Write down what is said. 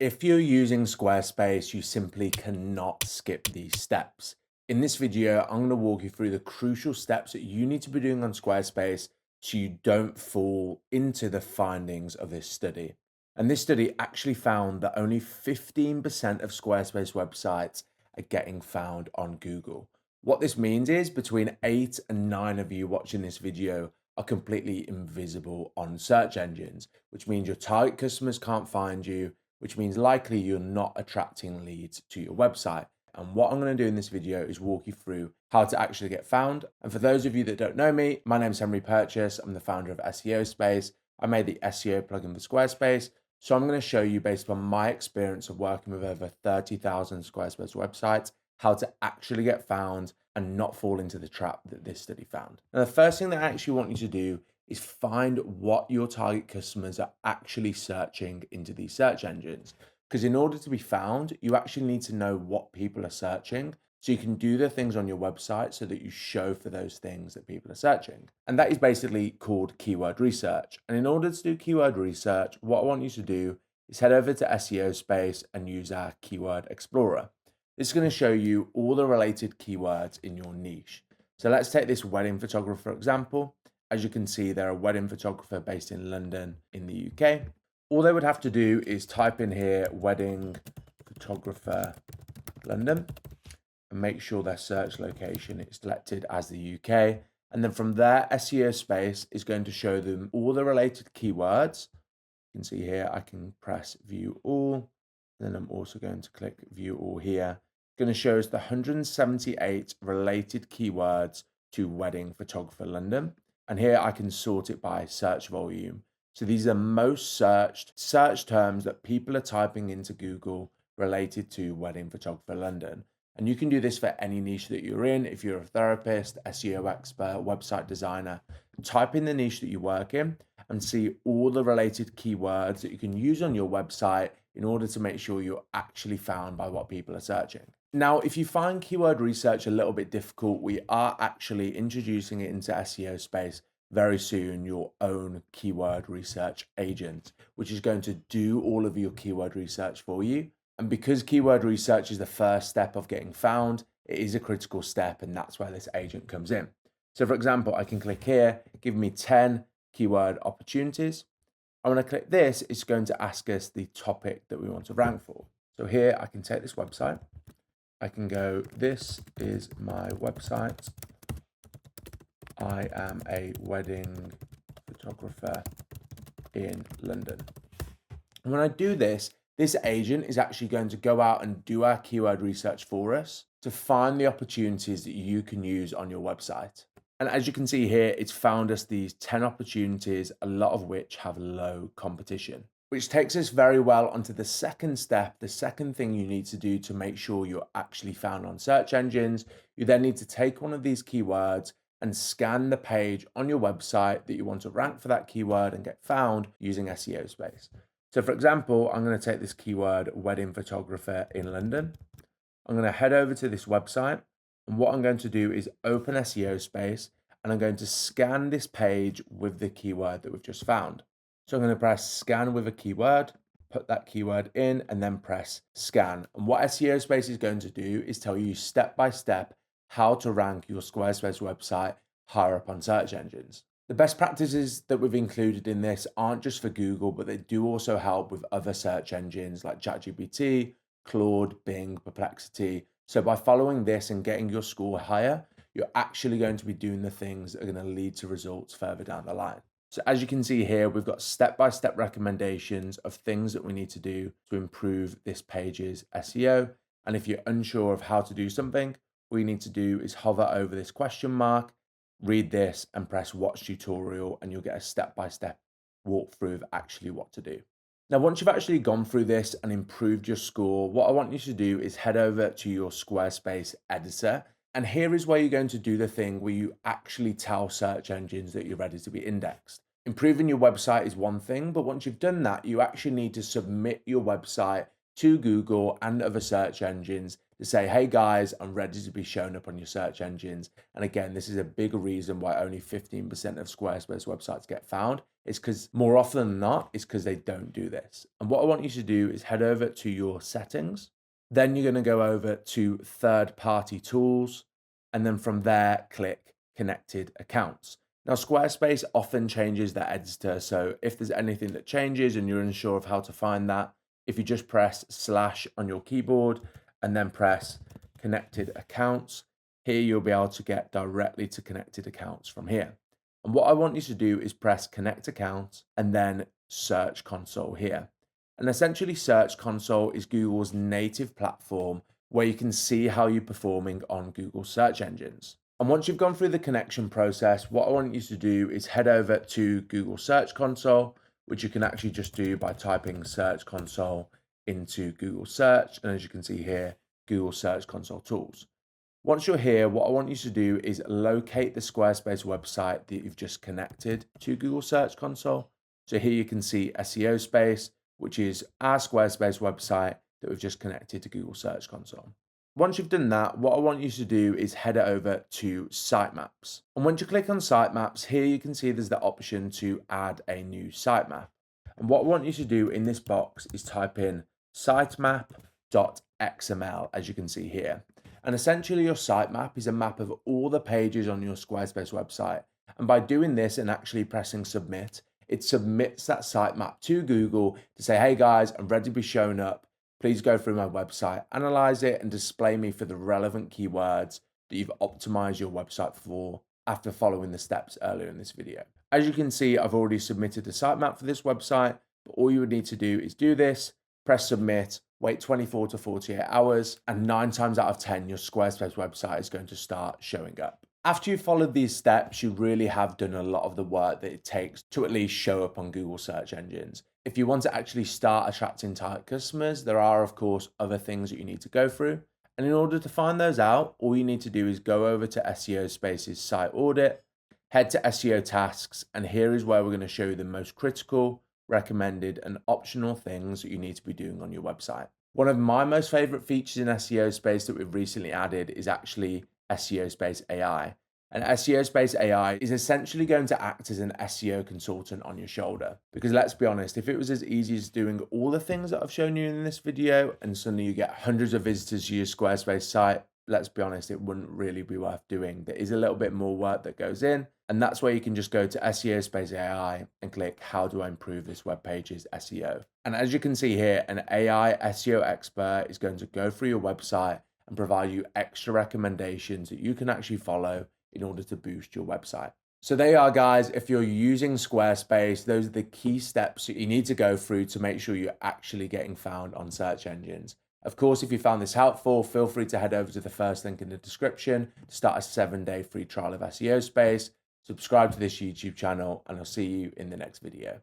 If you're using Squarespace, you simply cannot skip these steps. In this video, I'm going to walk you through the crucial steps that you need to be doing on Squarespace so you don't fall into the findings of this study. And this study actually found that only 15% of Squarespace websites are getting found on Google. What this means is between 8 and 9 of you watching this video are completely invisible on search engines, which means your target customers can't find you, which means likely you're not attracting leads to your website. And what I'm going to do in this video is walk you through how to actually get found. And for those of you that don't know me, my name is Henry Purchase. I'm the founder of SEOSpace. I made the SEO plugin for Squarespace. So I'm going to show you, based on my experience of working with over 30,000 Squarespace websites, how to actually get found and not fall into the trap that this study found. Now, the first thing that I actually want you to do is find what your target customers are actually searching into these search engines. Because in order to be found, you actually need to know what people are searching, so you can do the things on your website so that you show for those things that people are searching. And that is basically called keyword research. And in order to do keyword research, what I want you to do is head over to SEOSpace and use our keyword explorer. This is going to show you all the related keywords in your niche. So let's take this wedding photographer example. As you can see, they're a wedding photographer based in London in the UK. All they would have to do is type in here wedding photographer London and make sure their search location is selected as the UK. And then from there, SEOSpace is going to show them all the related keywords. You can see here, I can press view all. And then I'm also going to click view all here. It's going to show us the 178 related keywords to wedding photographer London. And here I can sort it by search volume. So these are most searched search terms that people are typing into Google related to wedding photographer London. And you can do this for any niche that you're in. If you're a therapist, SEO expert, website designer, type in the niche that you work in and see all the related keywords that you can use on your website in order to make sure you're actually found by what people are searching. Now, if you find keyword research a little bit difficult, we are actually introducing it into SEOSpace very soon, your own keyword research agent, which is going to do all of your keyword research for you. And because keyword research is the first step of getting found, it is a critical step, and that's where this agent comes in. So for example, I can click here, give me 10 keyword opportunities. I'm going to click this, it's going to ask us the topic that we want to rank for. So here I can take this website. I can go, this is my website. I am a wedding photographer in London. And when I do this, this agent is actually going to go out and do our keyword research for us to find the opportunities that you can use on your website. And as you can see here, it's found us these 10 opportunities, a lot of which have low competition, which takes us very well onto the second step. The second thing you need to do to make sure you're actually found on search engines, you then need to take one of these keywords and scan the page on your website that you want to rank for that keyword and get found using SEOSpace. So for example, I'm going to take this keyword wedding photographer in London. I'm going to head over to this website, and what I'm going to do is open SEOSpace, and I'm going to scan this page with the keyword that we've just found. So I'm going to press scan with a keyword, put that keyword in, and then press scan. And what SEOSpace is going to do is tell you step by step how to rank your Squarespace website higher up on search engines. The best practices that we've included in this aren't just for Google, but they do also help with other search engines like ChatGPT, Claude, Bing, Perplexity. So by following this and getting your score higher, you're actually going to be doing the things that are going to lead to results further down the line. So as you can see here, we've got step-by-step recommendations of things that we need to do to improve this page's SEO. And if you're unsure of how to do something, all you need to do is hover over this question mark, read this and press watch tutorial, and you'll get a step-by-step walkthrough of actually what to do. Now, once you've actually gone through this and improved your score, what I want you to do is head over to your Squarespace editor. And here is where you're going to do the thing where you actually tell search engines that you're ready to be indexed. Improving your website is one thing, but once you've done that, you actually need to submit your website to Google and other search engines to say, hey guys, I'm ready to be shown up on your search engines. And again, this is a big reason why only 15% of Squarespace websites get found, It's because more often than not, it's because they don't do this. And what I want you to do is head over to your settings. Then you're going to go over to third-party tools. And then from there, click connected accounts. Now, Squarespace often changes their editor. So if there's anything that changes and you're unsure of how to find that, if you just press / on your keyboard and then press connected accounts, here you'll be able to get directly to connected accounts from here. And what I want you to do is press connect account and then search console here. And essentially Search Console is Google's native platform where you can see how you're performing on Google search engines. And once you've gone through the connection process, what I want you to do is head over to Google Search Console, which you can actually just do by typing Search Console into Google Search. And as you can see here, Google Search Console tools. Once you're here, what I want you to do is locate the Squarespace website that you've just connected to Google Search Console. So here you can see SEOSpace, which is our Squarespace website that we've just connected to Google Search Console. Once you've done that, what I want you to do is head over to Sitemaps. And once you click on Sitemaps, here you can see there's the option to add a new sitemap. And what I want you to do in this box is type in sitemap.xml, as you can see here. And essentially your sitemap is a map of all the pages on your Squarespace website. And by doing this and actually pressing submit, it submits that sitemap to Google to say, hey guys, I'm ready to be shown up. Please go through my website, analyze it, and display me for the relevant keywords that you've optimized your website for after following the steps earlier in this video. As you can see, I've already submitted a sitemap for this website, but all you would need to do is do this, press submit, wait 24 to 48 hours, and 9 times out of 10, your Squarespace website is going to start showing up. After you've followed these steps, you really have done a lot of the work that it takes to at least show up on Google search engines. If you want to actually start attracting target customers, there are, of course, other things that you need to go through. And in order to find those out, all you need to do is go over to SEOSpace's site audit, head to SEO tasks, and here is where we're going to show you the most critical, recommended, and optional things that you need to be doing on your website. One of my most favorite features in SEOSpace that we've recently added is actually SEOSpace AI. And SEOSpace AI is essentially going to act as an SEO consultant on your shoulder. Because let's be honest, if it was as easy as doing all the things that I've shown you in this video and suddenly you get hundreds of visitors to your Squarespace site, let's be honest, it wouldn't really be worth doing. There is a little bit more work that goes in, and that's where you can just go to SEOSpace AI and click, how do I improve this web page's SEO? And as you can see here, an AI SEO expert is going to go through your website and provide you extra recommendations that you can actually follow in order to boost your website. So there you are, guys. If you're using Squarespace, those are the key steps that you need to go through to make sure you're actually getting found on search engines. Of course, if you found this helpful, feel free to head over to the first link in the description to start a 7-day free trial of SEOSpace. Subscribe to this YouTube channel, and I'll see you in the next video.